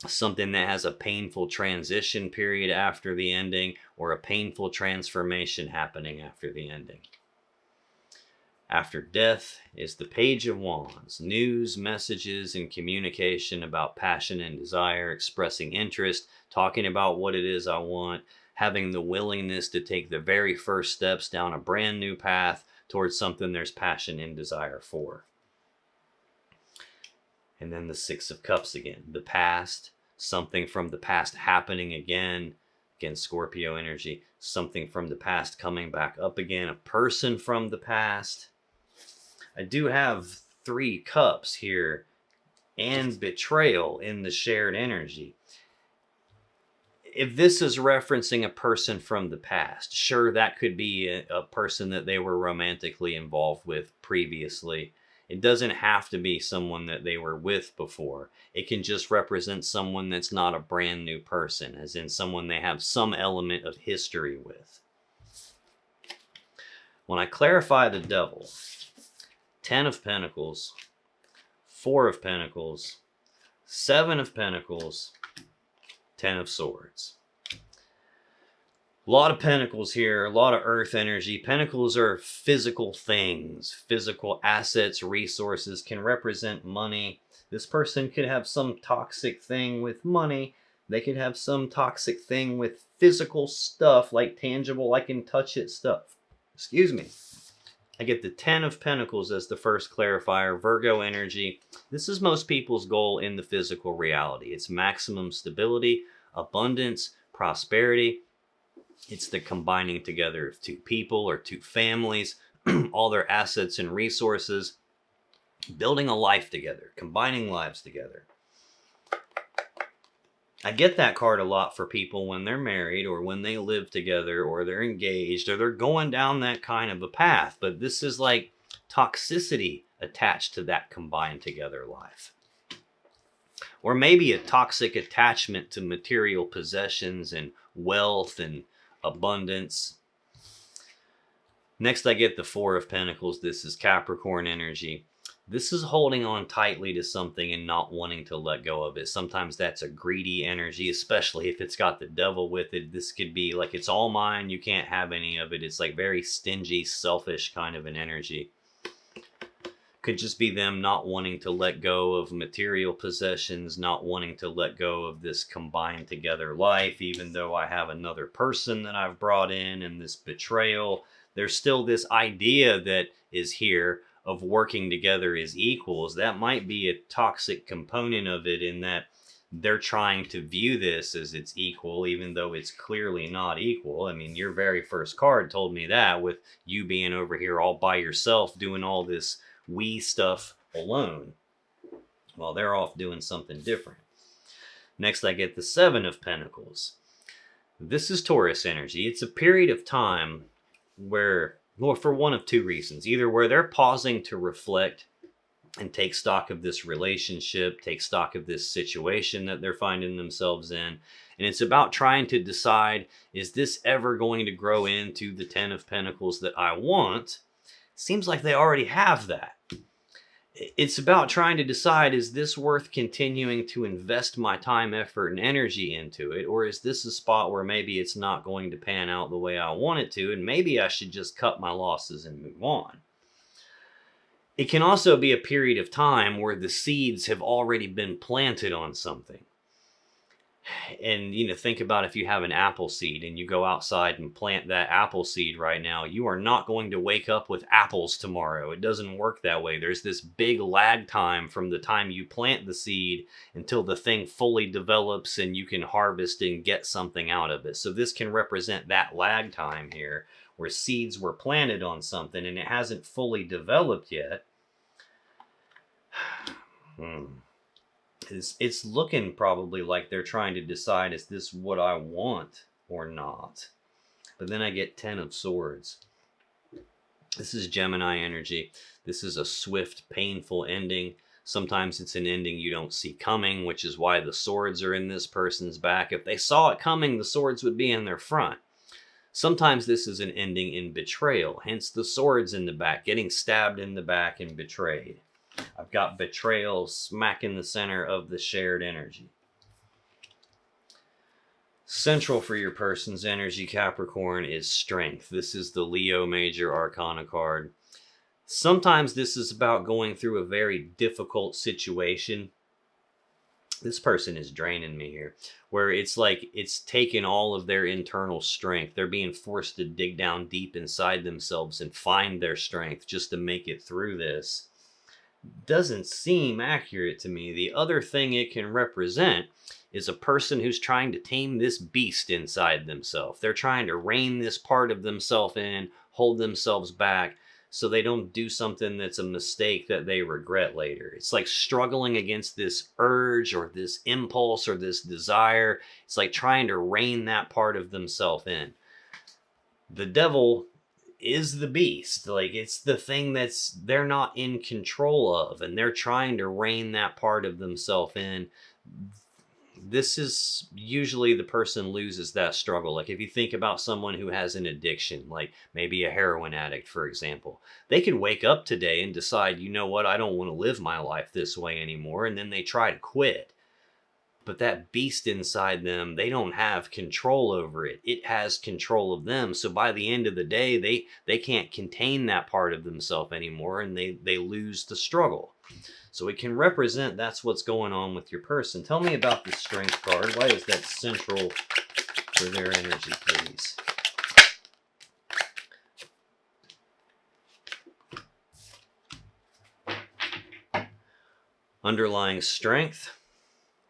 something that has a painful transition period after the ending, or a painful transformation happening after the ending. After death is the Page of Wands. News, messages, and communication about passion and desire, expressing interest, talking about what it is I want, having the willingness to take the very first steps down a brand new path towards something there's passion and desire for. And then the Six of Cups again. The past, something from the past happening again. Again, Scorpio energy. Something from the past coming back up again. A person from the past. I do have 3 cups here and betrayal in the shared energy. If this is referencing a person from the past, sure, that could be a person that they were romantically involved with previously. It doesn't have to be someone that they were with before. It can just represent someone that's not a brand new person, as in someone they have some element of history with. When I clarify the devil, 10 of Pentacles, 4 of Pentacles, 7 of Pentacles, 10 of Swords. A lot of Pentacles here, a lot of earth energy. Pentacles are physical things, physical assets, resources, can represent money. This person could have some toxic thing with money. They could have some toxic thing with physical stuff, like tangible, I can touch it stuff. Excuse me. I get the 10 of Pentacles as the first clarifier, Virgo energy. This is most people's goal in the physical reality. It's maximum stability, abundance, prosperity. It's the combining together of 2 people or 2 families, all their assets and resources, building a life together, combining lives together. I get that card a lot for people when they're married or when they live together or they're engaged or they're going down that kind of a path. But this is like toxicity attached to that combined together life. Or maybe a toxic attachment to material possessions and wealth and abundance. Next, I get the 4 of Pentacles. This is Capricorn energy. This is holding on tightly to something and not wanting to let go of it. Sometimes that's a greedy energy, especially if it's got the devil with it. This could be like, it's all mine, you can't have any of it. It's like very stingy, selfish kind of an energy. Could just be them not wanting to let go of material possessions, not wanting to let go of this combined together life, even though I have another person that I've brought in and this betrayal. There's still this idea that is here of working together as equals. That might be a toxic component of it, in that they're trying to view this as it's equal, even though it's clearly not equal. I mean, your very first card told me that, with you being over here all by yourself doing all this we stuff alone, while they're off doing something different. Next, I get the 7 of Pentacles. This is Taurus energy. It's a period of time where, well, for one of 2 reasons. Either where they're pausing to reflect and take stock of this relationship, take stock of this situation that they're finding themselves in. And it's about trying to decide, is this ever going to grow into the 10 of Pentacles that I want? Seems like they already have that. It's about trying to decide, is this worth continuing to invest my time, effort, and energy into it? Or is this a spot where maybe it's not going to pan out the way I want it to, and maybe I should just cut my losses and move on? It can also be a period of time where the seeds have already been planted on something. And, you know, think about if you have an apple seed and you go outside and plant that apple seed right now, you are not going to wake up with apples tomorrow. It doesn't work that way. There's this big lag time from the time you plant the seed until the thing fully develops and you can harvest and get something out of it. So this can represent that lag time here, where seeds were planted on something and it hasn't fully developed yet. It's looking probably like they're trying to decide, is this what I want or not? But then I get 10 of Swords. This is Gemini energy. This is a swift, painful ending. Sometimes it's an ending you don't see coming, which is why the swords are in this person's back. If they saw it coming, the swords would be in their front. Sometimes this is an ending in betrayal, hence the swords in the back, getting stabbed in the back and betrayed. I've got betrayal smack in the center of the shared energy. Central for your person's energy, Capricorn, is strength. This is the Leo Major Arcana card. Sometimes this is about going through a very difficult situation. This person is draining me here, where it's like it's taken all of their internal strength. They're being forced to dig down deep inside themselves and find their strength just to make it through this. Doesn't seem accurate to me. The other thing it can represent is a person who's trying to tame this beast inside themselves. They're trying to rein this part of themselves in, hold themselves back, so they don't do something that's a mistake that they regret later. It's like struggling against this urge or this impulse or this desire. It's like trying to rein that part of themselves in. The devil is the beast. Like, it's the thing that's they're not in control of, and they're trying to rein that part of themselves in. This is usually the person loses that struggle. Like if you think about someone who has an addiction, like maybe a heroin addict, for example, they could wake up today and decide, you know what, I don't want to live my life this way anymore. And then they try to quit. But that beast inside them, they don't have control over it. It has control of them. So by the end of the day, they can't contain that part of themselves anymore, and they lose the struggle. So it can represent that's what's going on with your person. Tell me about the strength card. Why is that central for their energy, please? Underlying strength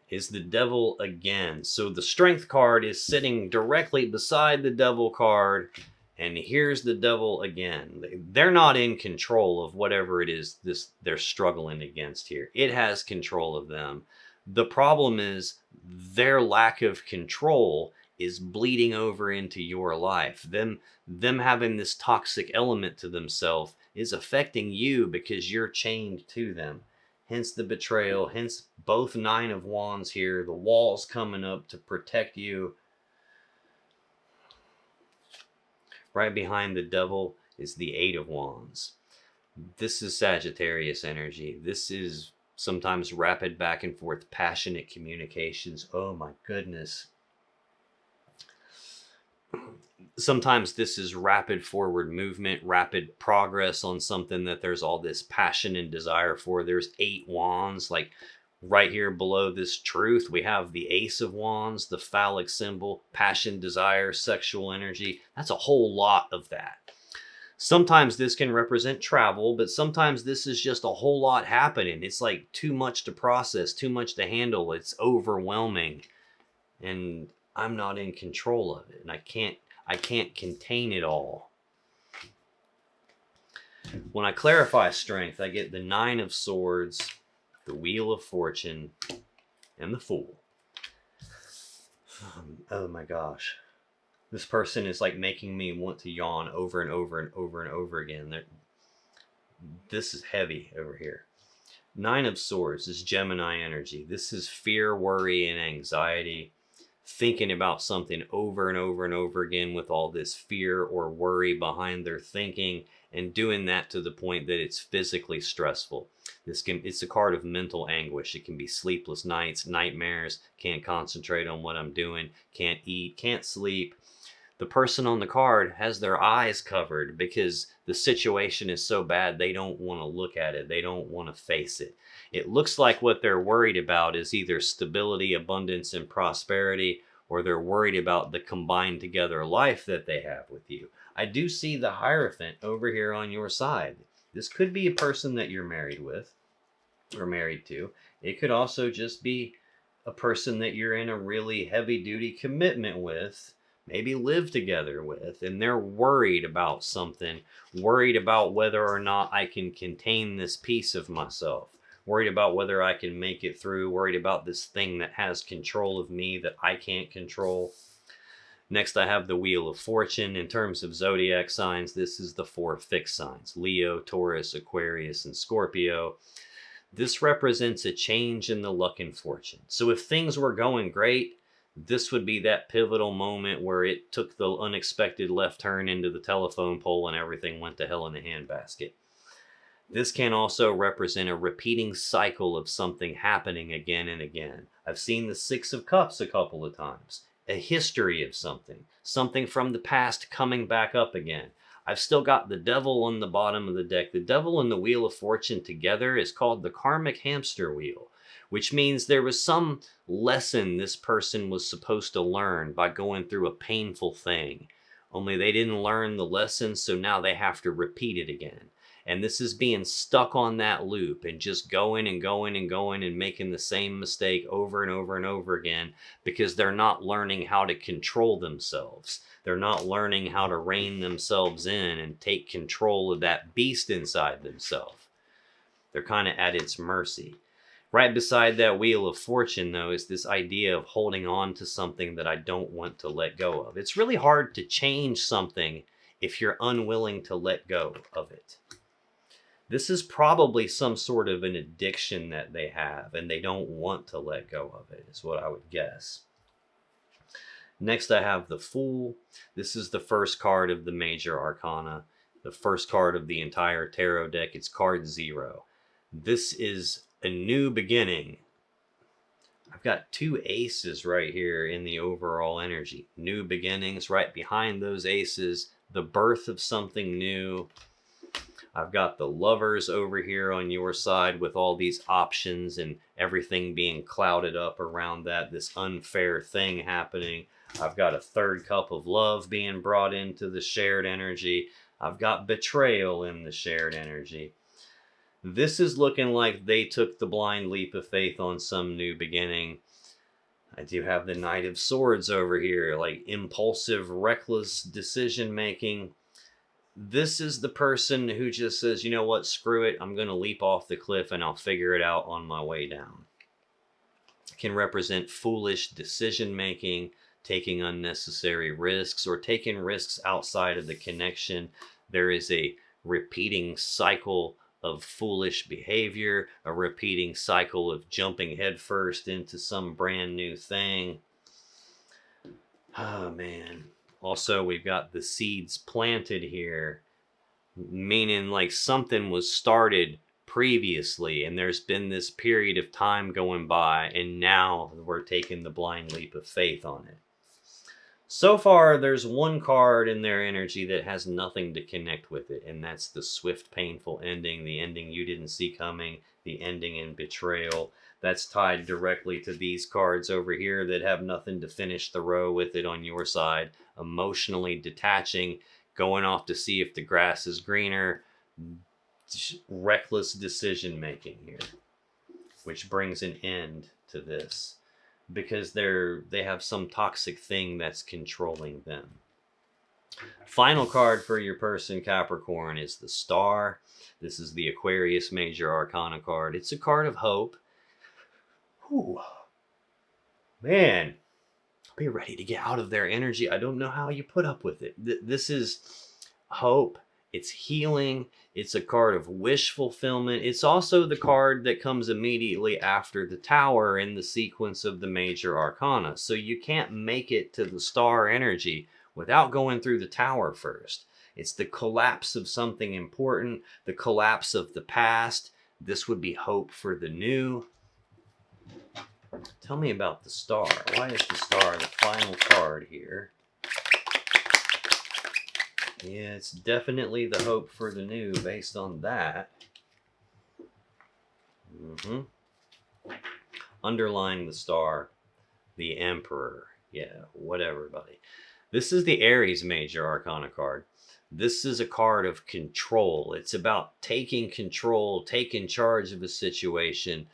is the devil again. So the strength card is sitting directly beside the devil card, and here's the devil again. They're not in control of whatever it is they're struggling against here. It has control of them. The problem is their lack of control is bleeding over into your life. Them having this toxic element to themselves is affecting you because you're chained to them. Hence the betrayal, hence both 9 of Wands here. The walls coming up to protect you. Right behind the devil is the 8 of Wands. This is Sagittarius energy. This is sometimes rapid back and forth, passionate communications. Oh my goodness. Sometimes this is rapid forward movement, rapid progress on something that there's all this passion and desire for. There's 8 wands, like right here below this truth, we have the Ace of Wands, the phallic symbol, passion, desire, sexual energy. That's a whole lot of that. Sometimes this can represent travel, but sometimes this is just a whole lot happening. It's like too much to process, too much to handle. It's overwhelming, and I'm not in control of it, and I can't contain it all. When I clarify strength, I get the 9 of Swords, the Wheel of Fortune, and the Fool. Oh my gosh. This person is like making me want to yawn over and over and over and over again. This is heavy over here. 9 of Swords is Gemini energy. This is fear, worry, and anxiety. Thinking about something over and over and over again with all this fear or worry behind their thinking, and doing that to the point that it's physically stressful. It's a card of mental anguish. It can be sleepless nights, nightmares, can't concentrate on what I'm doing, can't eat, can't sleep. The person on the card has their eyes covered because the situation is so bad they don't want to look at it. They don't want to face it. It looks like what they're worried about is either stability, abundance, and prosperity, or they're worried about the combined together life that they have with you. I do see the Hierophant over here on your side. This could be a person that you're married with or married to. It could also just be a person that you're in a really heavy-duty commitment with, maybe live together with, and they're worried about something, worried about whether or not I can contain this piece of myself, worried about whether I can make it through, worried about this thing that has control of me that I can't control. Next, I have the Wheel of Fortune. In terms of zodiac signs, this is the 4 fixed signs: Leo, Taurus, Aquarius, and Scorpio. This represents a change in the luck and fortune. So if things were going great, this would be that pivotal moment where it took the unexpected left turn into the telephone pole and everything went to hell in a handbasket. This can also represent a repeating cycle of something happening again and again. I've seen the 6 of Cups a couple of times. A history of something, something from the past coming back up again. I've still got the Devil on the bottom of the deck. The Devil and the Wheel of Fortune together is called the karmic hamster wheel, which means there was some lesson this person was supposed to learn by going through a painful thing. Only they didn't learn the lesson, so now they have to repeat it again. And this is being stuck on that loop and just going and going and going and making the same mistake over and over and over again because they're not learning how to control themselves. They're not learning how to rein themselves in and take control of that beast inside themselves. They're kind of at its mercy. Right beside that Wheel of Fortune, though, is this idea of holding on to something that I don't want to let go of. It's really hard to change something if you're unwilling to let go of it. This is probably some sort of an addiction that they have, and they don't want to let go of it, is what I would guess. Next, I have the Fool. This is the first card of the major arcana, the first card of the entire tarot deck. It's card 0. This is a new beginning. I've got 2 aces right here in the overall energy. New beginnings. Right behind those aces, the birth of something new. I've got the Lovers over here on your side with all these options and everything being clouded up around that, this unfair thing happening. I've got a 3rd cup of love being brought into the shared energy. I've got betrayal in the shared energy. This is looking like they took the blind leap of faith on some new beginning. I do have the Knight of Swords over here, like impulsive, reckless decision making. This is the person who just says, you know what, screw it, I'm going to leap off the cliff and I'll figure it out on my way down. It can represent foolish decision making, taking unnecessary risks, or taking risks outside of the connection. There is a repeating cycle of foolish behavior, a repeating cycle of jumping headfirst into some brand new thing. Oh, man. Also, we've got the seeds planted here, meaning like something was started previously and there's been this period of time going by and now we're taking the blind leap of faith on it. So far, there's one card in their energy that has nothing to connect with it, and that's the swift, painful ending, the ending you didn't see coming, the ending in betrayal. That's tied directly to these cards over here that have nothing to finish the row with it on your side. Emotionally detaching, going off to see if the grass is greener, reckless decision making here, which brings an end to this because they have some toxic thing that's controlling them. Final card for your person, Capricorn, is the Star. This is the Aquarius Major Arcana card. It's a card of hope. Whew. Man, be ready to get out of their energy. I don't know how you put up with it. This is hope. It's healing. It's a card of wish fulfillment. It's also the card that comes immediately after the Tower in the sequence of the major arcana. So you can't make it to the Star energy without going through the Tower first. It's the collapse of something important, the collapse of the past. This would be hope for the new. Tell me about the Star. Why is the Star the final card here? Yeah, it's definitely the hope for the new based on that. Underlying the Star, the Emperor. Yeah, whatever, buddy. This is the Aries Major Arcana card. This is a card of control. It's about taking control, taking charge of a situation.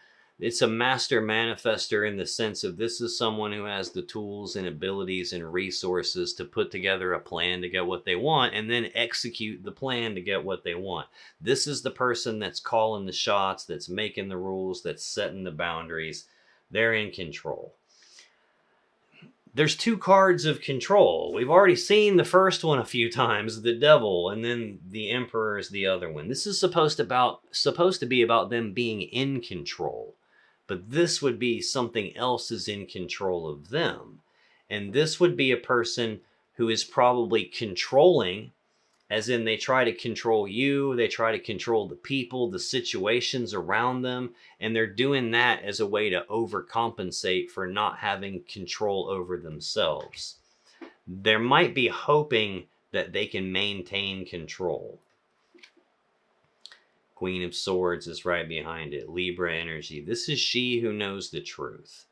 It's a master manifester in the sense of this is someone who has the tools and abilities and resources to put together a plan to get what they want and then execute the plan to get what they want. This is the person that's calling the shots, that's making the rules, that's setting the boundaries. They're in control. There's two cards of control. We've already seen the first one a few times, the devil, and then the emperor is the other one. This is supposed to be about them being in control. But this would be something else is in control of them. And this would be a person who is probably controlling, as in they try to control you, they try to control the people, the situations around them, and they're doing that as a way to overcompensate for not having control over themselves. They might be hoping that they can maintain control. Queen of Swords is right behind it. Libra energy. This is she who knows the truth.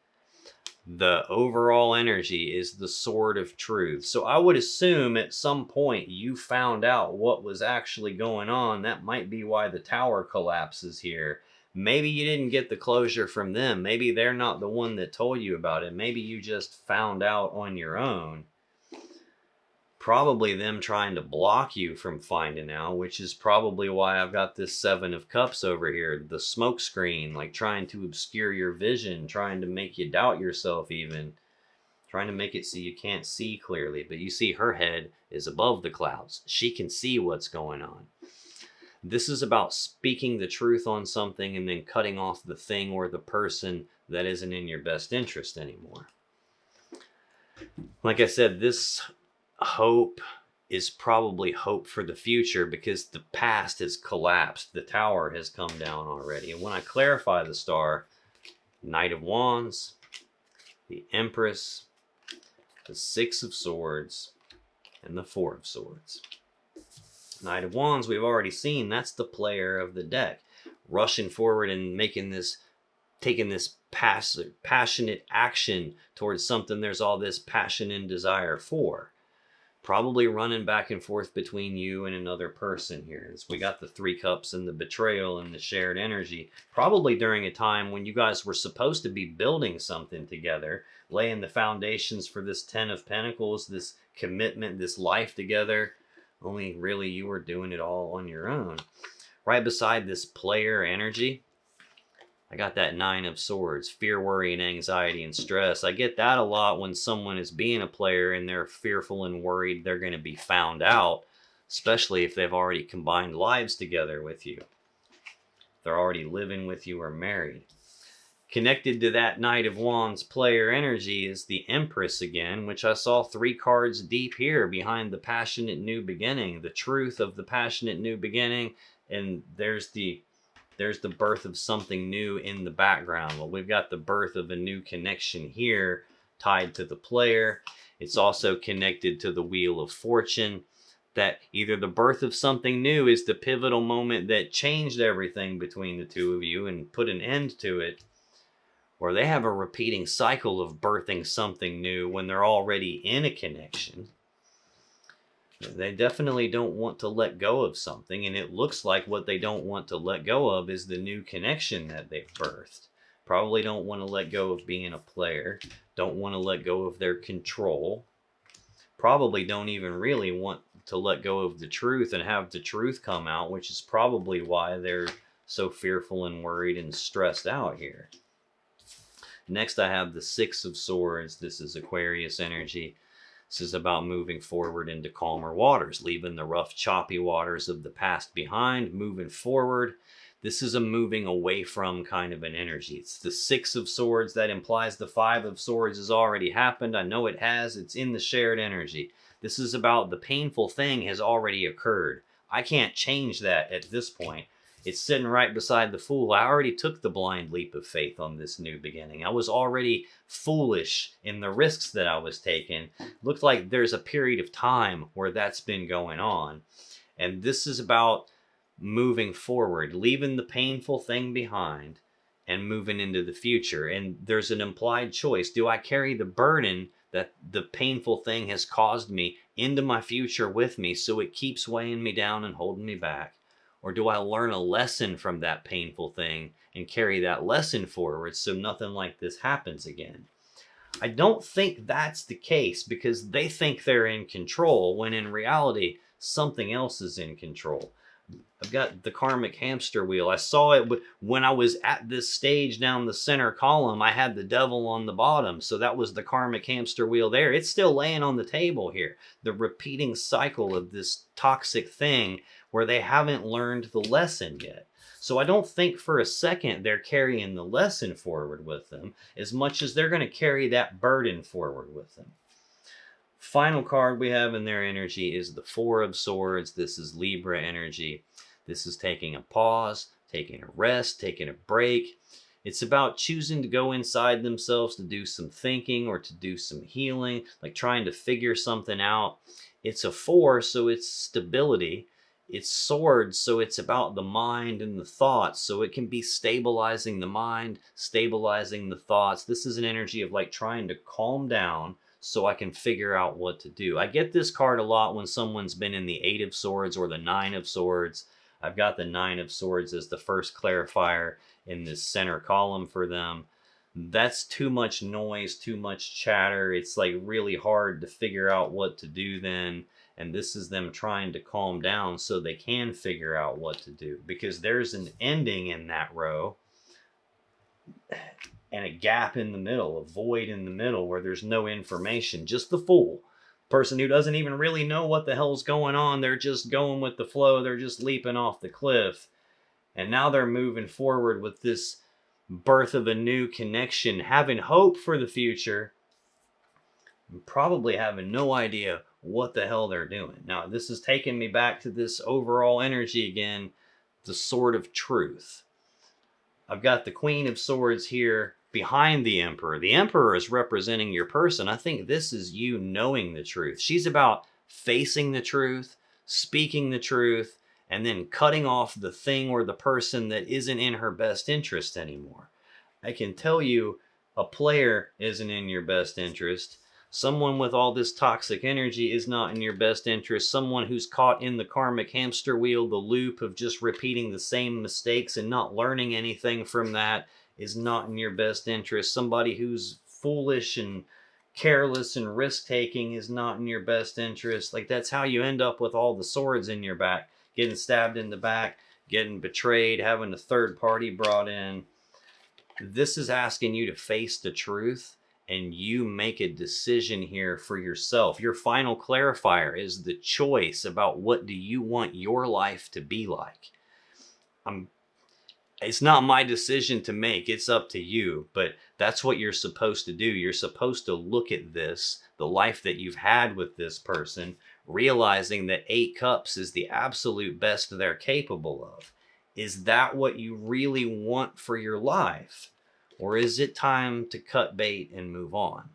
The overall energy is the sword of truth. So I would assume at some point you found out what was actually going on. That might be why the tower collapses here. Maybe you didn't get the closure from them. Maybe they're not the one that told you about it. Maybe you just found out on your own. Probably them trying to block you from finding out, which is probably why I've got this Seven of Cups over here. The smoke screen, like trying to obscure your vision, trying to make you doubt yourself even. Trying to make it so you can't see clearly. But you see her head is above the clouds. She can see what's going on. This is about speaking the truth on something and then cutting off the thing or the person that isn't in your best interest anymore. Like I said, this hope is probably hope for the future because the past has collapsed. The tower has come down already. And when I clarify the star, Knight of Wands, the Empress, the Six of Swords, and the Four of Swords. Knight of Wands, we've already seen, that's the player of the deck. Rushing forward and taking this passionate action towards something there's all this passion and desire for. Probably running back and forth between you and another person here. As we got the Three Cups and the betrayal and the shared energy. Probably during a time when you guys were supposed to be building something together, laying the foundations for this Ten of Pentacles, this commitment, this life together. Only really you were doing it all on your own. Right beside this player energy, I got that Nine of Swords, fear, worry, and anxiety and stress. I get that a lot when someone is being a player and they're fearful and worried they're going to be found out, especially if they've already combined lives together with you. They're already living with you or married. Connected to that Knight of Wands player energy is the Empress again, which I saw 3 cards deep here behind the passionate new beginning, the truth of the passionate new beginning, and there's the birth of something new in the background. Well, we've got the birth of a new connection here tied to the player. It's also connected to the Wheel of Fortune, that either the birth of something new is the pivotal moment that changed everything between the two of you and put an end to it, or they have a repeating cycle of birthing something new when they're already in a connection. They definitely don't want to let go of something, and it looks like what they don't want to let go of is the new connection that they've birthed. Probably don't want to let go of being a player, don't want to let go of their control, probably don't even really want to let go of the truth and have the truth come out, which is probably why they're so fearful and worried and stressed out here. Next, I have the Six of Swords. This is Aquarius energy. This is about moving forward into calmer waters, leaving the rough, choppy waters of the past behind, moving forward. This is a moving away from kind of an energy. It's the Six of Swords. That implies the Five of Swords has already happened. I know it has. It's in the shared energy. This is about the painful thing has already occurred. I can't change that at this point. It's sitting right beside the Fool. I already took the blind leap of faith on this new beginning. I was already foolish in the risks that I was taking. Looked like there's a period of time where that's been going on. And this is about moving forward, leaving the painful thing behind and moving into the future. And there's an implied choice. Do I carry the burden that the painful thing has caused me into my future with me so it keeps weighing me down and holding me back? Or do I learn a lesson from that painful thing and carry that lesson forward so nothing like this happens again? I don't think that's the case, because they think they're in control when in reality, something else is in control. I've got the karmic hamster wheel. I saw it when I was at this stage down the center column. I had the devil on the bottom. So that was the karmic hamster wheel there. It's still laying on the table here. The repeating cycle of this toxic thing where they haven't learned the lesson yet. So I don't think for a second they're carrying the lesson forward with them as much as they're going to carry that burden forward with them. Final card we have in their energy is the Four of Swords. This is Libra energy. This is taking a pause, taking a rest, taking a break. It's about choosing to go inside themselves to do some thinking or to do some healing, like trying to figure something out. It's a four, so it's stability. It's swords, so it's about the mind and the thoughts. So it can be stabilizing the mind, stabilizing the thoughts. This is an energy of like trying to calm down so I can figure out what to do. I get this card a lot when someone's been in the Eight of Swords or the Nine of Swords. I've got the Nine of Swords as the first clarifier in this center column for them. That's too much noise, too much chatter. It's like really hard to figure out what to do then. And this is them trying to calm down so they can figure out what to do, because there's an ending in that row and a gap in the middle, a void in the middle where there's no information, just the fool. Person who doesn't even really know what the hell's going on. They're just going with the flow. They're just leaping off the cliff. And now they're moving forward with this birth of a new connection, having hope for the future, and probably having no idea what the hell they're doing. Now, this is taking me back to this overall energy again, the Sword of Truth. I've got the Queen of Swords here behind the Emperor. The Emperor is representing your person. I think this is you knowing the truth. She's about facing the truth, speaking the truth, and then cutting off the thing or the person that isn't in her best interest anymore. I can tell you a player isn't in your best interest. Someone with all this toxic energy is not in your best interest. Someone who's caught in the karmic hamster wheel, the loop of just repeating the same mistakes and not learning anything from that, is not in your best interest. Somebody who's foolish and careless and risk-taking is not in your best interest. Like, that's how you end up with all the swords in your back. Getting stabbed in the back, getting betrayed, having a third party brought in. This is asking you to face the truth and you make a decision here for yourself. Your final clarifier is the choice about what do you want your life to be like. It's not my decision to make, it's up to you, but that's what you're supposed to do. You're supposed to look at this, the life that you've had with this person, realizing that 8 cups is the absolute best they're capable of. Is that what you really want for your life? Or is it time to cut bait and move on?